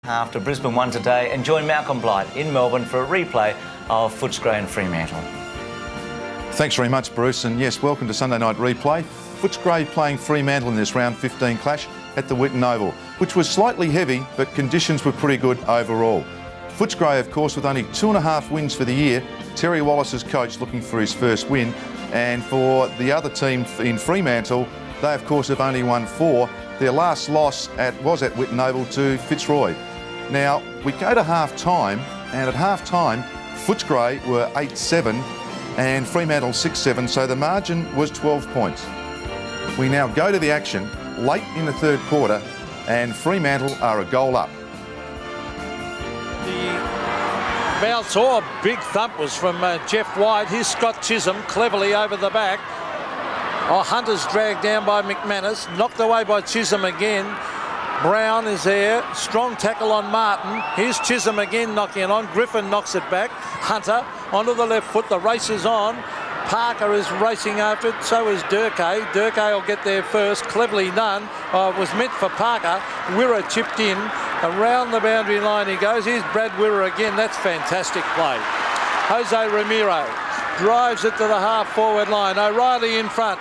After Brisbane won today, and join Malcolm Blight in Melbourne for a replay of Footscray and Fremantle. Thanks very much, Bruce, and yes, welcome to Sunday Night Replay. Footscray playing Fremantle in this round 15 clash at the Whitten Oval, which was slightly heavy, but conditions were pretty good overall. Footscray, of course, with only 2.5 wins for the year. Terry Wallace's coach looking for his first win, and for the other team in Fremantle, they of course have only won 4. Their last loss was at Whitten Oval to Fitzroy. Now, we go to half-time, and at half-time, Footscray were 8-7 and Fremantle 6-7, so the margin was 12 points. We now go to the action late in the third quarter, and Fremantle are a goal up. The bounce or big thump was from Jeff White. Here's Scott Chisholm cleverly over the back. Oh, Hunter's dragged down by McManus, knocked away by Chisholm again. Brown is there, strong tackle on Martin. Here's Chisholm again knocking it on. Griffin knocks it back. Hunter onto the left foot, the race is on. Parker is racing after it, so is Durkay. Durkay will get there first, cleverly done. It was meant for Parker. Wirra chipped in, around the boundary line he goes. Here's Brad Wirra again, that's fantastic play. Jose Ramiro drives it to the half-forward line. O'Reilly in front,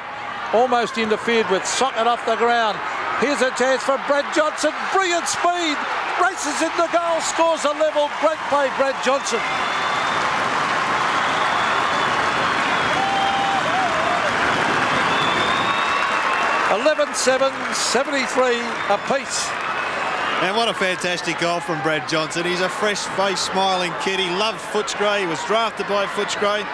almost interfered with, socket off the ground. Here's a chance for Brad Johnson, brilliant speed, races in the goal, scores a level, great play Brad Johnson. (11-7), 73 apiece. And what a fantastic goal from Brad Johnson. He's a fresh-faced, smiling kid. He loved Footscray. He was drafted by Footscray.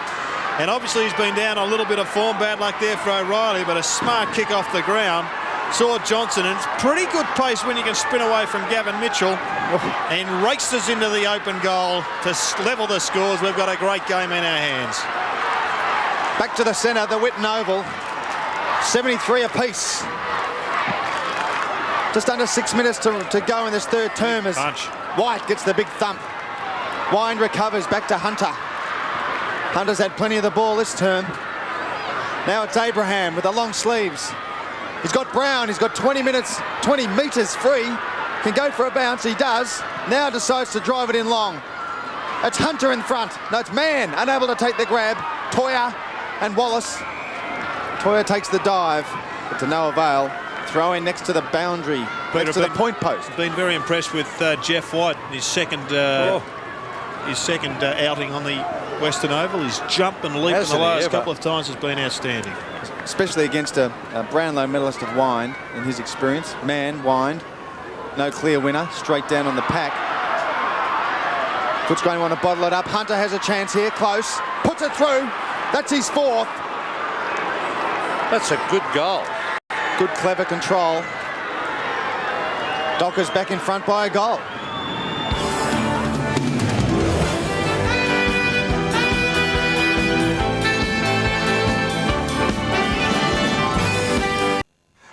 And obviously he's been down a little bit of form, bad luck there for O'Reilly, but a smart kick off the ground. Saw Johnson, and it's pretty good pace when you can sprint away from Gavin Mitchell, and races into the open goal to level the scores. We've got a great game in our hands. Back to the centre, the Whitten Oval. 73 apiece. Just under 6 minutes to go in this third term as White gets the big thump. Wind recovers, back to Hunter. Hunter's had plenty of the ball this term. Now it's Abraham with the long sleeves. He's got Brown, he's got 20 metres free. Can go for a bounce, he does. Now decides to drive it in long. It's Hunter in front. No, it's Mann, unable to take the grab. Toya and Wallace. Toya takes the dive, but to no avail. Throw in next to the boundary, next to the point post. Been very impressed with Jeff White, his second outing on the Western Oval. His jump and leap in the last couple of times has been outstanding. Especially against a Brownlow medalist of Wind in his experience. Mann, Wind, no clear winner, straight down on the pack. Footscray want to bottle it up. Hunter has a chance here, close, puts it through. That's his fourth. That's a good goal. Good, clever control. Docker's back in front by a goal.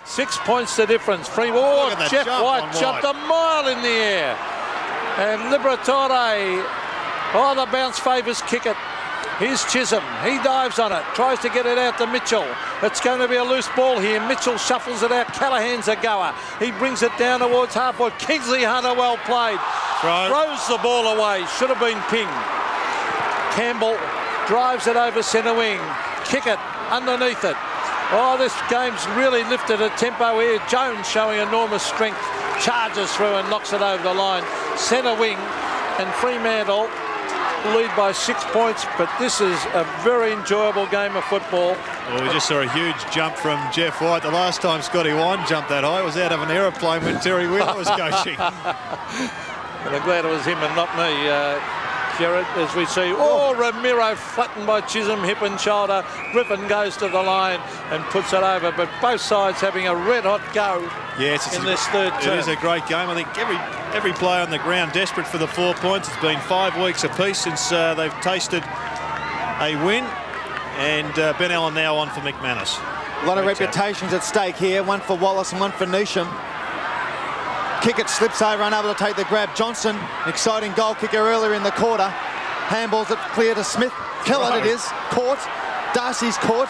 Six points the difference. Jeff White jumped a mile in the air. And Liberatore, the bounce favours Kickett. Here's Chisholm, he dives on it, tries to get it out to Mitchell. It's going to be a loose ball here. Mitchell shuffles it out, Callahan's a goer. He brings it down towards half-forward. Kingsley Hunter, well played. Throws the ball away, should have been pinged. Campbell drives it over centre wing. Kickett underneath it. Oh, this game's really lifted a tempo here. Jones showing enormous strength, charges through and knocks it over the line. Centre wing, and Fremantle lead by 6 points, but this is a very enjoyable game of football. Well, we just saw a huge jump from Jeff White. The last time Scotty Wine jumped that high was out of an aeroplane when Terry Wheeler was coaching. And I'm glad it was him and not me, Jared, as we see. Ramiro flattened by Chisholm, hip and shoulder. Griffin goes to the line and puts it over, but both sides having a red-hot go in this third term. It is a great game. I think every player on the ground desperate for the 4 points. It's been 5 weeks apiece since they've tasted a win, and Ben Allen now on for McManus. A lot of reputations at stake here, one for Wallace and one for Newsham. Kickett slips over, unable to take the grab. Johnson, exciting goal kicker earlier in the quarter. Handballs it clear to Smith. Kellett it is, caught. Darcy's caught.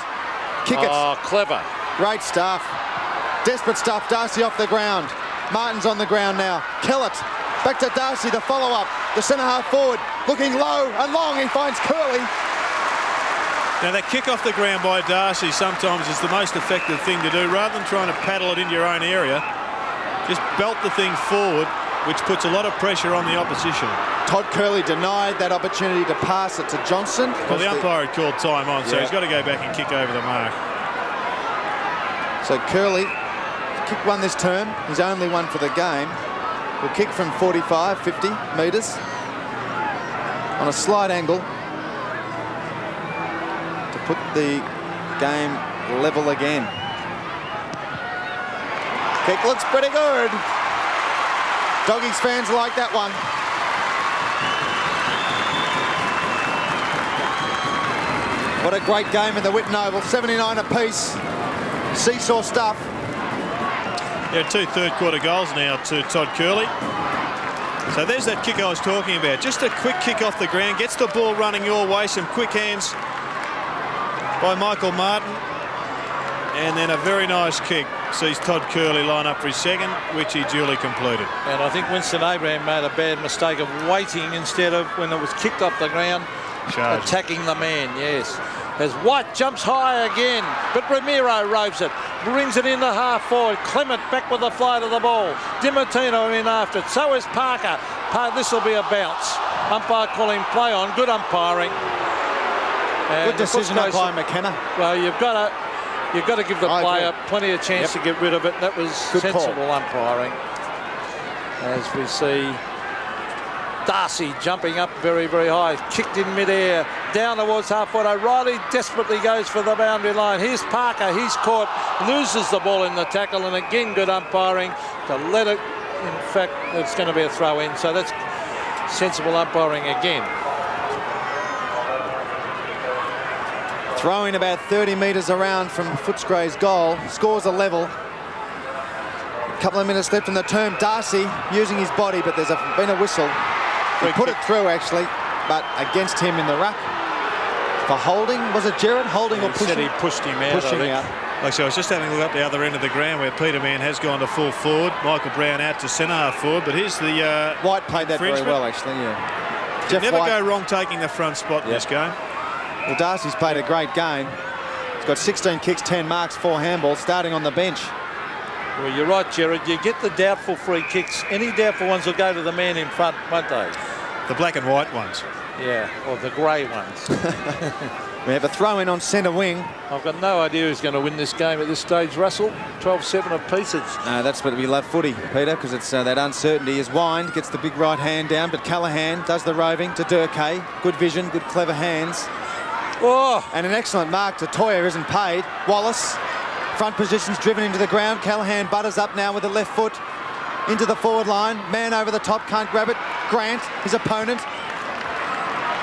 Kickett. Oh, clever. Great stuff. Desperate stuff. Darcy off the ground. Martin's on the ground now. Kellett Back to Darcy, the follow-up. The centre-half forward, looking low and long. He finds Curley. Now, that kick off the ground by Darcy sometimes is the most effective thing to do. Rather than trying to paddle it into your own area, just belt the thing forward, which puts a lot of pressure on the opposition. Todd Curley denied that opportunity to pass it to Johnson. Well, the umpire had called time on, so he's got to go back and kick over the mark. So Curley kicked one this term. His only one for the game. Will kick from 45, 50 metres on a slight angle to put the game level again. Kick looks pretty good. Doggies fans like that one. What a great game in the Whitten Oval. 79 apiece. Seesaw stuff. There are 2 third-quarter goals now to Todd Curley. So there's that kick I was talking about. Just a quick kick off the ground. Gets the ball running your way. Some quick hands by Michael Martin. And then a very nice kick. Sees Todd Curley line up for his second, which he duly completed. And I think Winston Abraham made a bad mistake of waiting instead of, when it was kicked off the ground, attacking the man, yes. As White jumps high again, but Ramiro roves it, brings it into half forward. Clement back with the flight of the ball. Dimartino in after it. So is Parker. This will be a bounce. Umpire calling play on. Good umpiring. And good decision by McKenna. Well, you've got to give the player plenty of chance to get rid of it. That was good sensible umpiring. As we see Darcy jumping up very, very high, kicked in midair, down towards half-forward. O'Reilly desperately goes for the boundary line. Here's Parker, he's caught, loses the ball in the tackle, and again good umpiring to let it. In fact, it's going to be a throw-in, so that's sensible umpiring again. Throwing about 30 metres around from Footscray's goal. Scores a level. A couple of minutes left in the term. Darcy using his body, but there's been a whistle. He put it through, actually, but against him in the ruck. For holding, was it Gerard? Holding or pushing? He pushed him out. Pushing out. Like so, I was just having a look up the other end of the ground where Peterman has gone to full forward. Michael Brown out to centre half forward, but here's the White played that very well, actually, yeah. Jeff never White. go wrong taking the front spot in this game. Well, Darcy's played a great game. He's got 16 kicks, 10 marks, 4 handballs, starting on the bench. Well, you're right, Gerard. You get the doubtful free kicks. Any doubtful ones will go to the man in front, won't they? The black and white ones. Yeah, or the grey ones. We have a throw-in on centre wing. I've got no idea who's going to win this game at this stage, Russell. 12-7 apiece. No, that's what we love footy, Peter, because it's that uncertainty. As Wind gets the big right hand down, but Callaghan does the roving to Durkay. Good vision, good clever hands. Oh. And an excellent mark to Toya, isn't paid. Wallace, front position's driven into the ground. Callaghan butters up now with the left foot into the forward line. Man over the top, can't grab it. Grant, his opponent.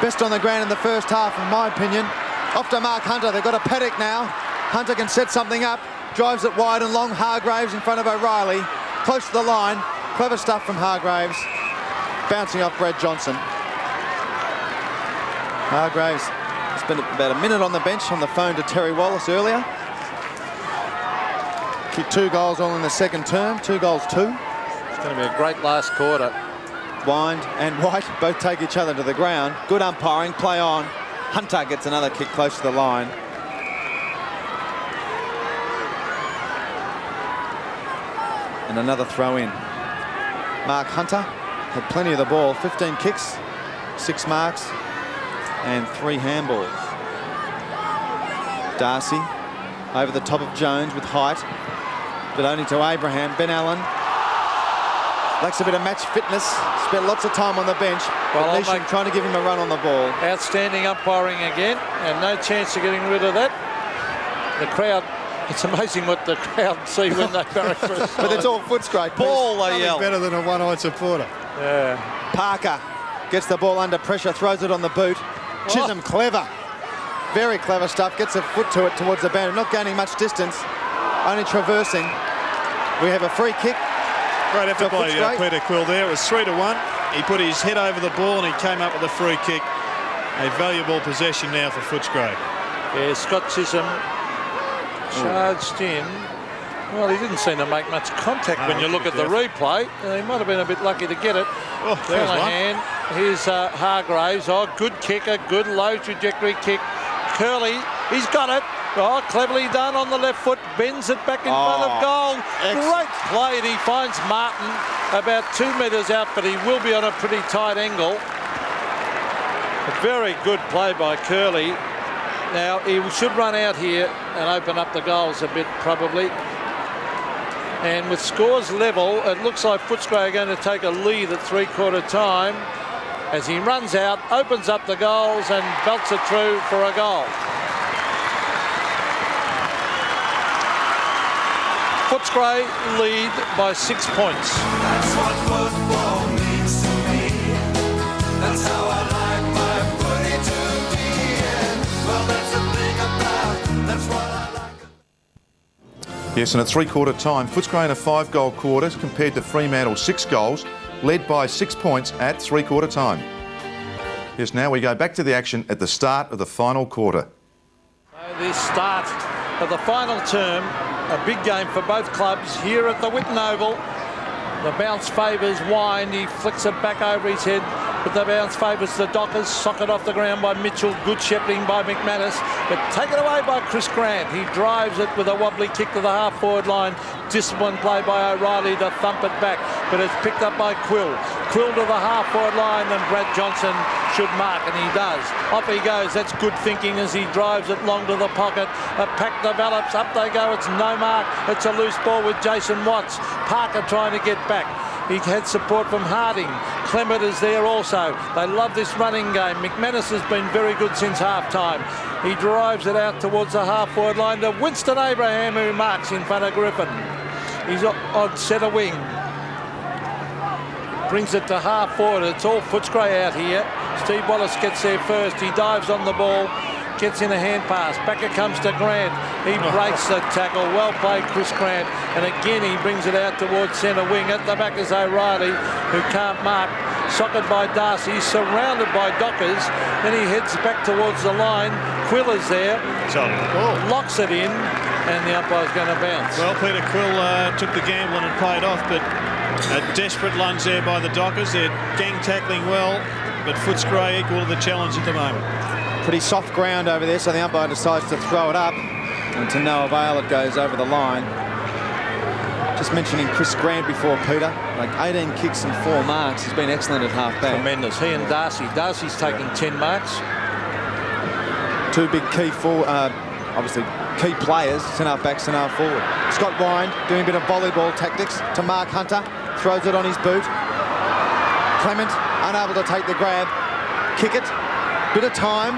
Best on the ground in the first half, in my opinion. Off to Mark Hunter. They've got a paddock now. Hunter can set something up. Drives it wide and long. Hargraves in front of O'Reilly. Close to the line. Clever stuff from Hargraves. Bouncing off Brad Johnson. Hargraves spent about a minute on the bench on the phone to Terry Wallace earlier. Kicked 2 goals all in the second term. 2 goals, 2. It's going to be a great last quarter. Wind and White both take each other to the ground. Good umpiring, play on. Hunter gets another kick close to the line. And another throw in. Mark Hunter had plenty of the ball. 15 kicks, 6 marks and 3 handballs. Darcy over the top of Jones with height, but only to Abraham. Ben Allen lacks a bit of match fitness. Spent lots of time on the bench. Well, Nation trying to give him a run on the ball. Outstanding umpiring again, and no chance of getting rid of that. The crowd, it's amazing what the crowd see when they barrack for a But it's all Footscray. ball, they yell. Better than a one-eyed supporter. Yeah. Parker gets the ball under pressure, throws it on the boot. Chisholm, clever. Very clever stuff. Gets a foot to it towards the boundary. Not gaining much distance, only traversing. We have a free kick. Great effort by Peter Quill there. It was 3-1. He put his head over the ball and he came up with a free kick. A valuable possession now for Footscray. Yeah, Scott Chisholm charged in Well, he didn't seem to make much contact when you look at the replay. He might have been a bit lucky to get it. Oh, there's one. Callahan. Here's Hargraves. Oh, good kick, a good low trajectory kick. Curley, he's got it. Oh, cleverly done on the left foot. Bends it back in front of goal. Great play. And he finds Martin about 2 metres out, but he will be on a pretty tight angle. A very good play by Curley. Now, he should run out here and open up the goals a bit, probably. And with scores level, it looks like Footscray are going to take a lead at three-quarter time as he runs out, opens up the goals and belts it through for a goal. Footscray lead by 6 points. That's what football means to me. That's how I like my footy to be. And, well, that's the thing about, that's what I like. Yes, and at three-quarter time, Footscray in a 5-goal quarter compared to Fremantle 6 goals, led by 6 points at three-quarter time. Yes, now we go back to the action at the start of the final quarter. This start of the final term, a big game for both clubs here at the Whitten Oval. The bounce favours Wine. He flicks it back over his head, but the bounce favours the Dockers. Socket off the ground by Mitchell. Good shepherding by McManus, but taken away by Chris Grant. He drives it with a wobbly kick to the half-forward line. Disciplined play by O'Reilly to thump it back, but it's picked up by Quill. Quill to the half-forward line, and Brad Johnson should mark, and he does. Off he goes. That's good thinking as he drives it long to the pocket. A pack develops. Up they go. It's no mark. It's a loose ball with Jason Watts. Parker trying to get back. He had support from Harding. Clement is there also. They love this running game. McManus has been very good since half-time. He drives it out towards the half-forward line to Winston Abraham, who marks in front of Griffin. He's on centre wing. Brings it to half-forward. It's all Footscray out here. Steve Wallace gets there first. He dives on the ball. Gets in a hand pass. Back it comes to Grant. He breaks the tackle. Well played, Chris Grant. And again, he brings it out towards centre wing. At the back is O'Reilly, who can't mark. Socket by Darcy. He's surrounded by Dockers. Then he heads back towards the line. Quill is there. Locks it in, and the umpire's going to bounce. Well, Peter Quill took the gamble and it paid off, but a desperate lunge there by the Dockers. They're gang tackling well, but Footscray equal to the challenge at the moment. Pretty soft ground over there, so the umpire decides to throw it up, and to no avail, it goes over the line. Just mentioning Chris Grant before, Peter, like 18 kicks and 4 marks. He's been excellent at half-back. Tremendous. He and Darcy. Darcy's taking 10 marks. Two big key obviously key players, centre-back, centre-forward. Scott Wine doing a bit of volleyball tactics to Mark Hunter. Throws it on his boot. Clement unable to take the grab. Kick it. Bit of time.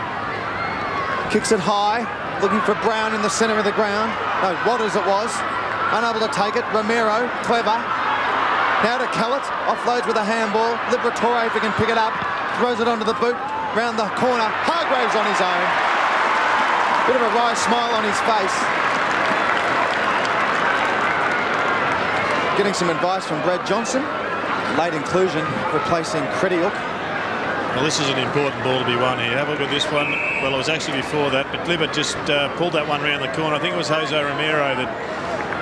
Kicks it high. Looking for Brown in the centre of the ground. No, Waters it was. Unable to take it. Romero, clever. Now to Kellett. Offloads with a handball. Liberatore, if he can pick it up. Throws it onto the boot. Round the corner. Hargraves on his own. Bit of a wry smile on his face. Getting some advice from Brad Johnson. Late inclusion, replacing Crediuk. Well, this is an important ball to be won here. Have a look at this one. Well, it was actually before that, but Libert just pulled that one around the corner. I think it was Jose Romero that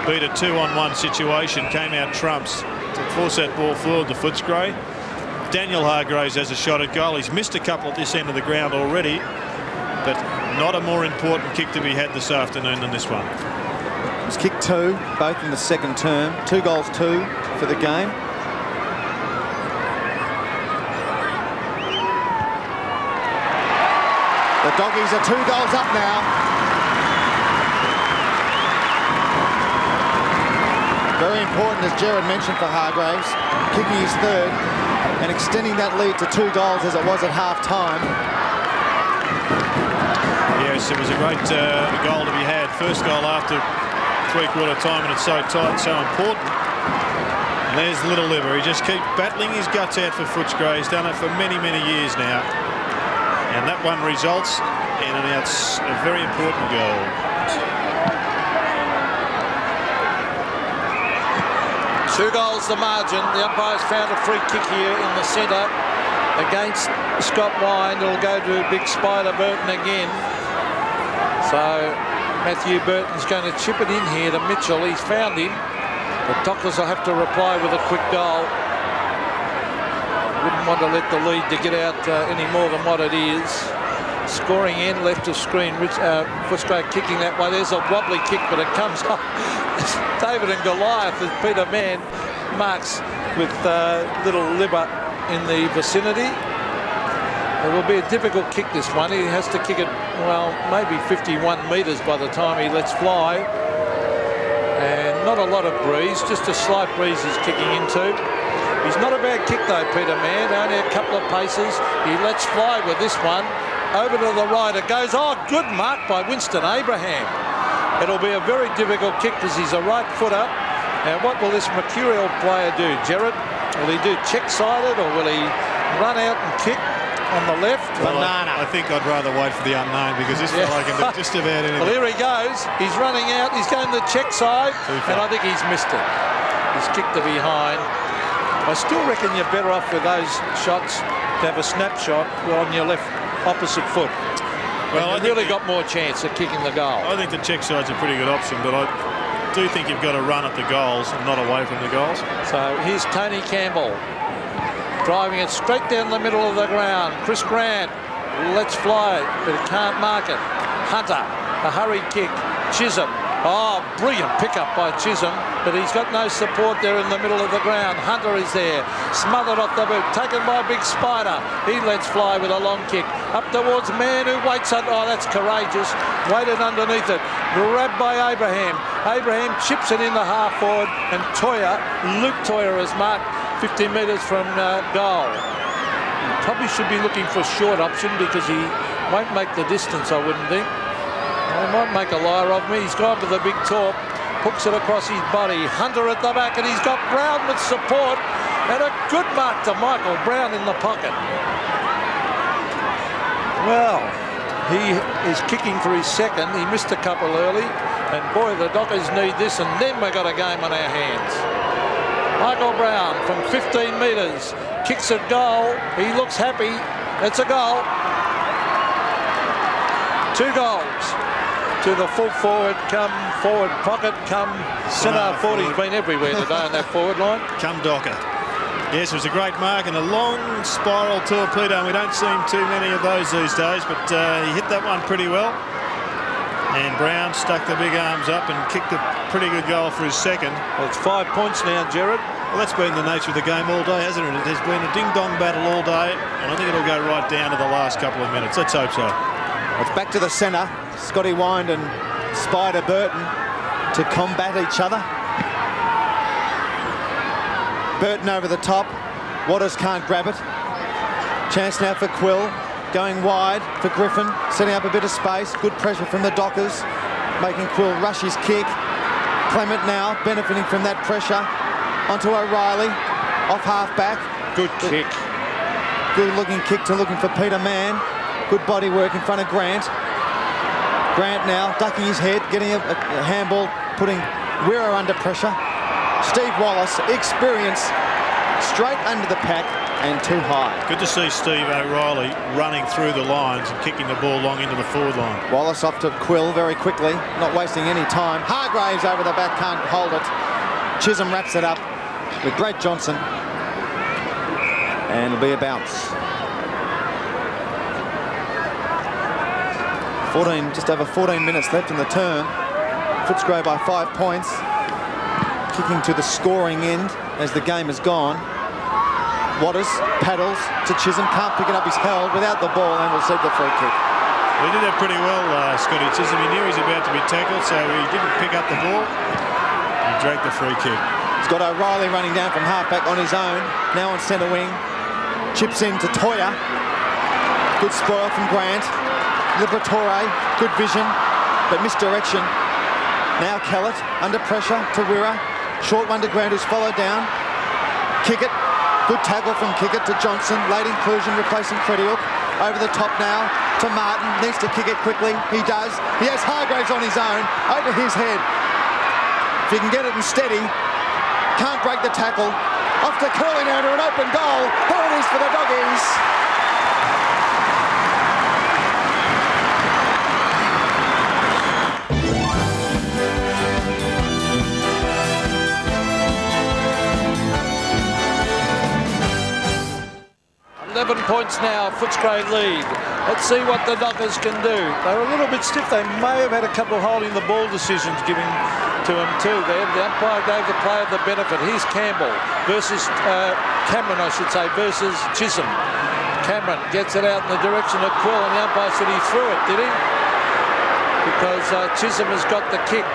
beat a 2-on-1 situation, came out trumps to force that ball forward to Footscray. Daniel Hargraves has a shot at goal. He's missed a couple at this end of the ground already, but not a more important kick to be had this afternoon than this one. It was kick 2, both in the second term. 2 goals, 2 for the game. The Doggies are 2 goals up now. Very important, as Jared mentioned, for Hargraves. Kicking his 3rd and extending that lead to 2 goals as it was at half-time. Yes, it was a great goal to be had. First goal after three-quarter time, and it's so tight, so important. And there's little Liver. He just keeps battling his guts out for Footscray. He's done it for many, many years now. And that one results in a very important goal. Two goals the margin. The umpire's found a free kick here in the centre against Scott Wine. It'll go to Big Spider Burton again. So Matthew Burton's going to chip it in here to Mitchell. He's found him. The Dockers will have to reply with a quick goal. Wouldn't want to let the lead to get out any more than what it is. Scoring end, left of screen. Footscray kicking that way. There's a wobbly kick, but it comes up. David and Goliath as Peter Mann marks with little Libber in the vicinity. It will be a difficult kick, this one. He has to kick it, well, maybe 51 metres by the time he lets fly. And not a lot of breeze, just a slight breeze he's kicking into. He's not a bad kick though, Peter Mann, only a couple of paces. He lets fly with this one. Over to the right it goes. Oh, good mark by Winston Abraham. It'll be a very difficult kick because he's a right footer. And what will this mercurial player do, Gerard? Will he do check-sided or will he run out and kick on the left? Banana. I think I'd rather wait for the unknown because this fella can do just about anything. Well, here he goes. He's running out. He's going to the check side. And I think he's missed it. He's kicked to behind. I still reckon you're better off with those shots to have a snapshot on your left opposite foot. Well, I really got more chance of kicking the goal. I think the check side's a pretty good option, but I do think you've got to run at the goals and not away from the goals. So here's Tony Campbell driving it straight down the middle of the ground. Chris Grant lets fly, but he can't mark it. Hunter, a hurried kick. Chisholm. Oh, brilliant pickup by Chisholm, but he's got no support there in the middle of the ground. Hunter is there, smothered off the boot, taken by Big Spider. He lets fly with a long kick. Up towards Mann, who waits on, oh, that's courageous. Waited underneath it. Grabbed by Abraham. Abraham chips it in the half forward, and Luke Toyer has marked 50 metres from goal. He probably should be looking for a short option because he won't make the distance, I wouldn't think. He might make a liar of me. He's gone to the big top, hooks it across his body. Hunter at the back, and he's got Brown with support. And a good mark to Michael Brown in the pocket. Well, he is kicking for his second. He missed a couple early. And boy, the Dockers need this, and then we've got a game on our hands. Michael Brown from 15 metres kicks a goal. He looks happy. It's a goal. 2 goals. To the full forward pocket, come centre forward. He's been everywhere today on that forward line. Come Docker. Yes, it was a great mark and a long spiral torpedo, and we don't see too many of those these days, but he hit that one pretty well. And Brown stuck the big arms up and kicked a pretty good goal for his second. Well, it's 5 points now, Gerard. Well, that's been the nature of the game all day, hasn't it? It has been a ding-dong battle all day, and I think it'll go right down to the last couple of minutes. Let's hope so. It's back to the centre. Scotty Wind and Spider Burton to combat each other. Burton over the top. Waters can't grab it. Chance now for Quill. Going wide for Griffin. Setting up a bit of space. Good pressure from the Dockers. Making Quill rush his kick. Clement now benefiting from that pressure. Onto O'Reilly. Off half-back. Good kick. Good looking kick to looking for Peter Mann. Good body work in front of Grant. Grant now ducking his head, getting a handball, putting Wira under pressure. Steve Wallace, experience, straight under the pack and too high. Good to see Steve O'Reilly running through the lines and kicking the ball long into the forward line. Wallace off to Quill very quickly, not wasting any time. Hargraves over the back, can't hold it. Chisholm wraps it up with Brad Johnson. And it'll be a bounce. just over 14 minutes left in the term. Footscray by 5 points. Kicking to the scoring end as the game has gone. Waters paddles to Chisholm, can't pick it up, he's held without the ball and will receive the free kick. He did that pretty well, Scotty Chisholm. He knew he was about to be tackled, so he didn't pick up the ball. He dragged the free kick. He's got O'Reilly running down from halfback on his own, now on centre wing. Chips in to Toyer. Good spoil from Grant. Liberatore, good vision, but misdirection. Now Kellett under pressure to Wira. Short one to Grant, who's followed down. Kickett, good tackle from Kickett to Johnson. Late inclusion replacing Crediuk. Over the top now to Martin. Needs to kick it quickly. He does. He has Hargraves on his own. Over his head. If he can get it and steady. Can't break the tackle. Off to Curly now to an open goal. There it is for the Doggies. 11 points now, Footscray lead. Let's see what the Dockers can do. They were a little bit stiff. They may have had a couple of holding the ball decisions giving to them too there. The umpire gave the player the benefit. Here's Campbell versus Cameron, I should say, versus Chisholm. Cameron gets it out in the direction of Quill, and the umpire said he threw it, did he? Because Chisholm has got the kick.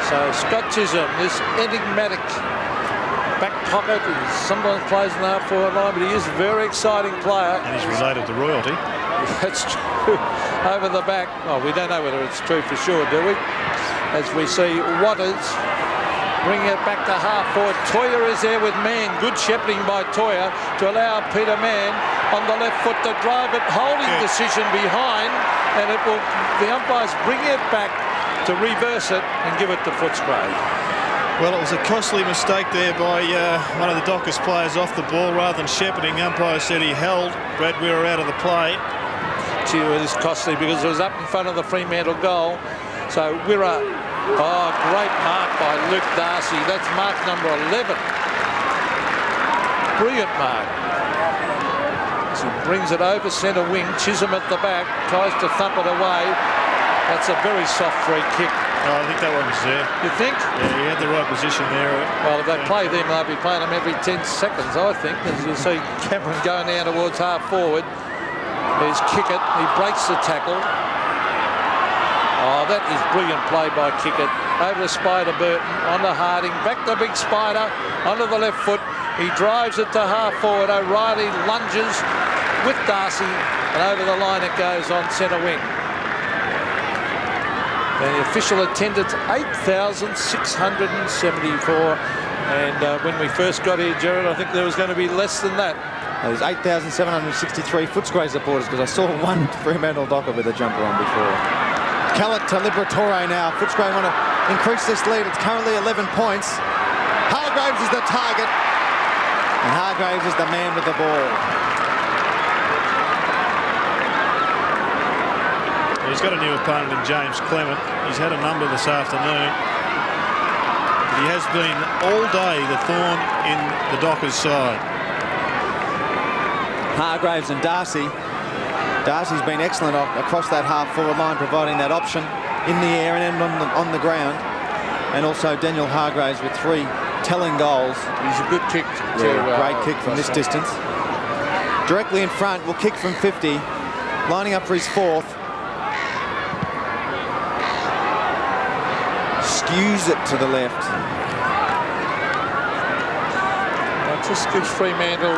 So Scott Chisholm, this enigmatic back pocket, he sometimes plays in the half-forward line, but he is a very exciting player. And he's related to royalty. That's true. Over the back. Oh, we don't know whether it's true for sure, do we? As we see Watters bringing it back to half-forward. Toya is there with Mann. Good shepherding by Toya to allow Peter Mann on the left foot to drive it. Holding decision behind, and it will. The umpires bring it back to reverse it and give it to Footscray. Well, it was a costly mistake there by one of the Dockers players off the ball rather than shepherding. Umpire said he held Brad Weir out of the play. Gee, it is costly because it was up in front of the Fremantle goal. So Wirra, great mark by Luke Darcy. That's mark number 11. Brilliant mark. As he brings it over centre wing. Chisholm at the back, tries to thump it away. That's a very soft free kick. Oh, I think that one was there. You think? Yeah, he had the right position there. Well, if they play them, they'll be playing them every 10 seconds, I think. As you see Cameron going down towards half forward. There's Kickett. He breaks the tackle. Oh, that is brilliant play by Kickett. Over to Spider Burton, onto Harding, back to Big Spider, onto the left foot. He drives it to half forward. O'Reilly lunges with Darcy, and over the line it goes on centre wing. The official attendance 8,674, and when we first got here, Gerard, I think there was going to be less than that. There's 8,763 Footscray supporters, because I saw one Fremantle Docker with a jumper on before. Callett to Liberatore now. Footscray want to increase this lead. It's currently 11 points. Hargraves is the target, and Hargraves is the man with the ball. He's got a new opponent in James Clement. He's had a number this afternoon. But he has been all day the thorn in the Dockers' side. Hargraves and Darcy. Darcy's been excellent across that half-forward line, providing that option in the air and on the ground. And also Daniel Hargraves with 3 telling goals. He's a good kick. Great kick from this distance. Directly in front, will kick from 50. Lining up for his 4th. Skews it to the left. That just gives Fremantle